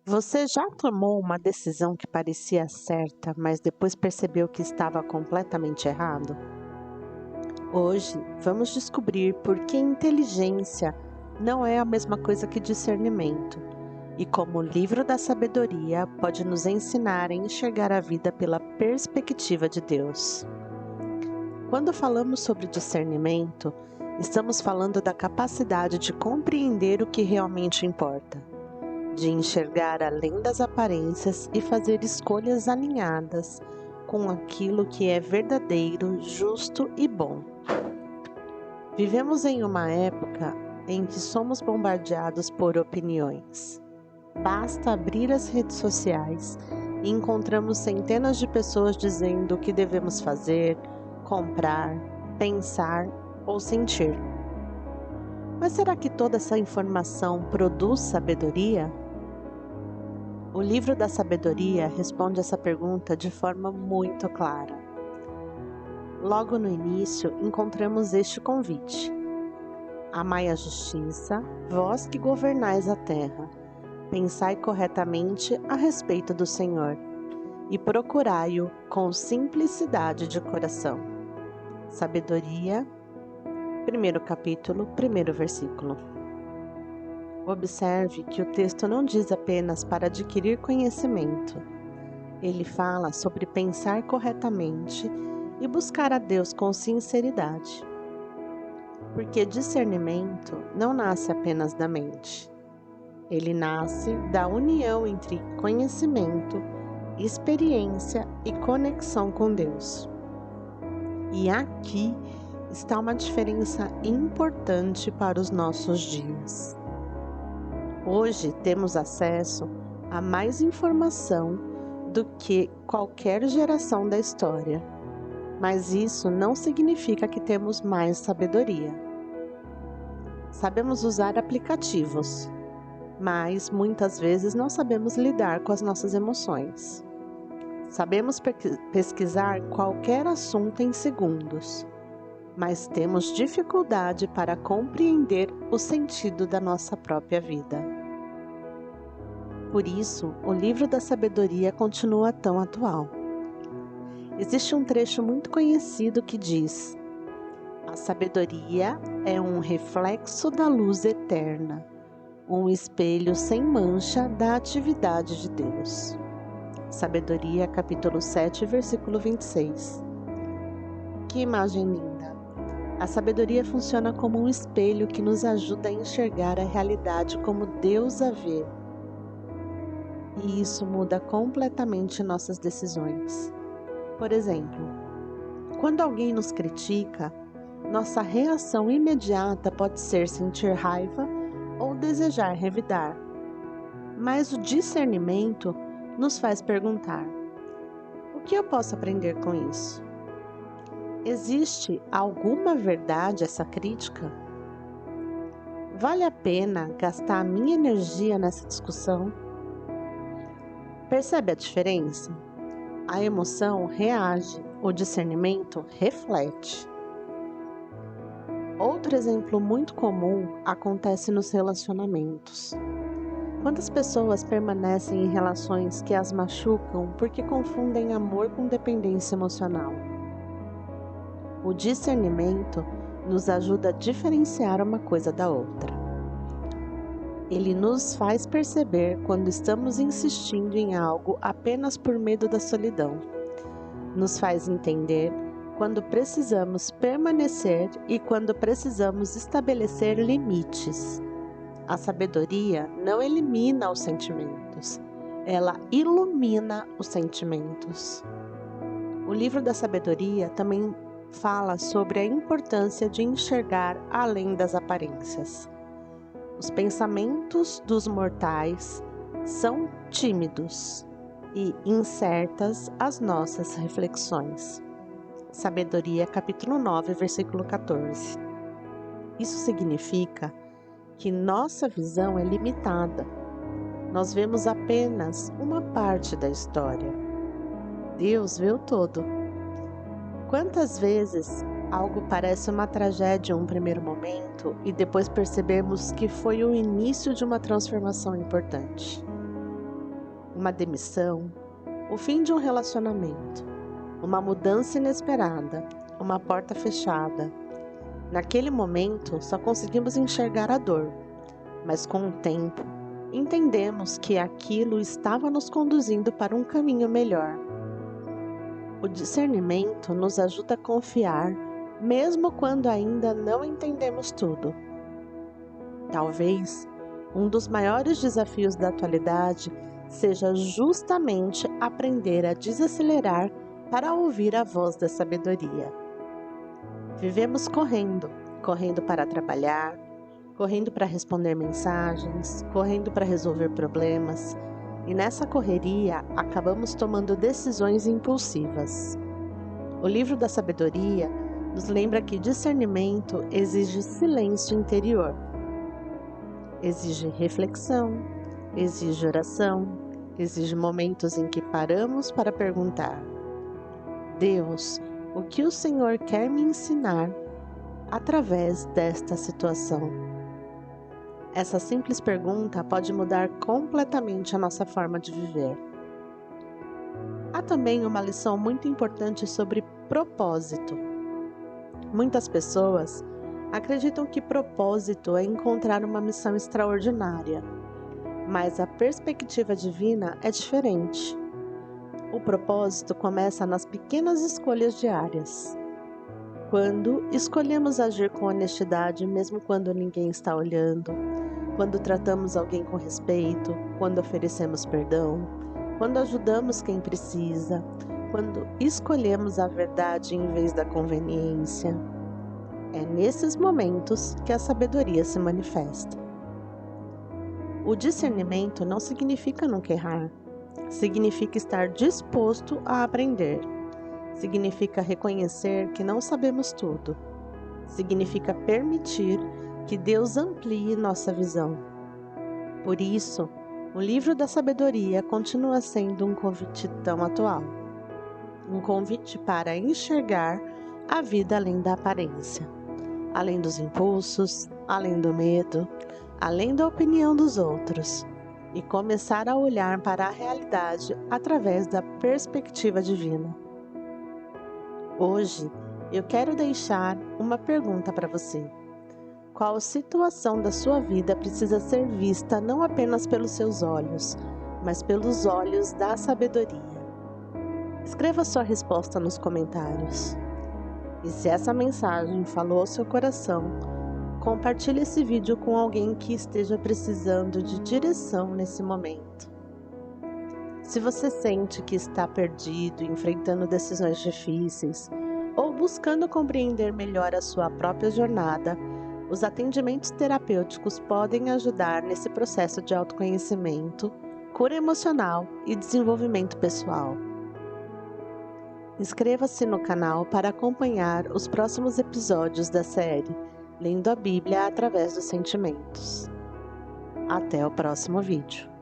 Você já tomou uma decisão que parecia certa, mas depois percebeu que estava completamente errado? Hoje vamos descobrir por que inteligência não é a mesma coisa que discernimento e como o livro da sabedoria pode nos ensinar a enxergar a vida pela perspectiva de Deus. Quando falamos sobre discernimento, estamos falando da capacidade de compreender o que realmente importa, de enxergar além das aparências e fazer escolhas alinhadas com aquilo que é verdadeiro, justo e bom. Vivemos em uma época em que somos bombardeados por opiniões. Basta abrir as redes sociais e encontramos centenas de pessoas dizendo o que devemos fazer, comprar, pensar ou sentir. Mas será que toda essa informação produz sabedoria? O livro da sabedoria responde essa pergunta de forma muito clara. Logo no início, encontramos este convite: amai a justiça, vós que governais a terra, pensai corretamente a respeito do Senhor, e procurai-o com simplicidade de coração. Sabedoria, 1º capítulo, 1º versículo. Observe que o texto não diz apenas para adquirir conhecimento. Ele fala sobre pensar corretamente e buscar a Deus com sinceridade. Porque discernimento não nasce apenas da mente. Ele nasce da união entre conhecimento, experiência e conexão com Deus. E aqui está uma diferença importante para os nossos dias. Hoje temos acesso a mais informação do que qualquer geração da história, mas isso não significa que temos mais sabedoria. Sabemos usar aplicativos, mas muitas vezes não sabemos lidar com as nossas emoções. Sabemos pesquisar qualquer assunto em segundos, mas temos dificuldade para compreender o sentido da nossa própria vida. Por isso, o livro da sabedoria continua tão atual. Existe um trecho muito conhecido que diz: a sabedoria é um reflexo da luz eterna, um espelho sem mancha da atividade de Deus. Sabedoria, capítulo 7, versículo 26. Que imagem linda! A sabedoria funciona como um espelho que nos ajuda a enxergar a realidade como Deus a vê. E isso muda completamente nossas decisões. Por exemplo, quando alguém nos critica, nossa reação imediata pode ser sentir raiva ou desejar revidar. Mas o discernimento nos faz perguntar: o que eu posso aprender com isso? Existe alguma verdade essa crítica? Vale a pena gastar a minha energia nessa discussão? Percebe a diferença? A emoção reage, o discernimento reflete. Outro exemplo muito comum acontece nos relacionamentos. Quantas pessoas permanecem em relações que as machucam porque confundem amor com dependência emocional? O discernimento nos ajuda a diferenciar uma coisa da outra. Ele nos faz perceber quando estamos insistindo em algo apenas por medo da solidão. Nos faz entender quando precisamos permanecer e quando precisamos estabelecer limites. A sabedoria não elimina os sentimentos, ela ilumina os sentimentos. O livro da sabedoria também fala sobre a importância de enxergar além das aparências. Os pensamentos dos mortais são tímidos e incertas as nossas reflexões. Sabedoria, capítulo 9, versículo 14. Isso significa que nossa visão é limitada. Nós vemos apenas uma parte da história. Deus vê o todo. Quantas vezes algo parece uma tragédia em um primeiro momento e depois percebemos que foi o início de uma transformação importante? uma demissão, o fim de um relacionamento, uma mudança inesperada, uma porta fechada. Naquele momento, só conseguimos enxergar a dor, mas com o tempo, entendemos que aquilo estava nos conduzindo para um caminho melhor. O discernimento nos ajuda a confiar, mesmo quando ainda não entendemos tudo. Talvez um dos maiores desafios da atualidade seja justamente aprender a desacelerar para ouvir a voz da sabedoria. Vivemos correndo para trabalhar, correndo para responder mensagens, correndo para resolver problemas, e nessa correria acabamos tomando decisões impulsivas. O livro da sabedoria nos lembra que discernimento exige silêncio interior, exige reflexão, exige oração, exige momentos em que paramos para perguntar: Deus, o que o Senhor quer me ensinar através desta situação? Essa simples pergunta pode mudar completamente a nossa forma de viver. Há também uma lição muito importante sobre propósito. Muitas pessoas acreditam que propósito é encontrar uma missão extraordinária, mas a perspectiva divina é diferente. O propósito começa nas pequenas escolhas diárias. Quando escolhemos agir com honestidade, mesmo quando ninguém está olhando, quando tratamos alguém com respeito, quando oferecemos perdão, quando ajudamos quem precisa, quando escolhemos a verdade em vez da conveniência. É nesses momentos que a sabedoria se manifesta. O discernimento não significa nunca errar, significa estar disposto a aprender. Significa reconhecer que não sabemos tudo. Significa permitir que Deus amplie nossa visão. Por isso, o livro da sabedoria continua sendo um convite tão atual. Um convite para enxergar a vida além da aparência, além dos impulsos, além do medo, além da opinião dos outros, e começar a olhar para a realidade através da perspectiva divina. Hoje, eu quero deixar uma pergunta para você. Qual situação da sua vida precisa ser vista não apenas pelos seus olhos, mas pelos olhos da sabedoria? Escreva sua resposta nos comentários. E se essa mensagem falou ao seu coração, compartilhe esse vídeo com alguém que esteja precisando de direção nesse momento. Se você sente que está perdido, enfrentando decisões difíceis ou buscando compreender melhor a sua própria jornada, os atendimentos terapêuticos podem ajudar nesse processo de autoconhecimento, cura emocional e desenvolvimento pessoal. Inscreva-se no canal para acompanhar os próximos episódios da série Lendo a Bíblia através dos Sentimentos. Até o próximo vídeo.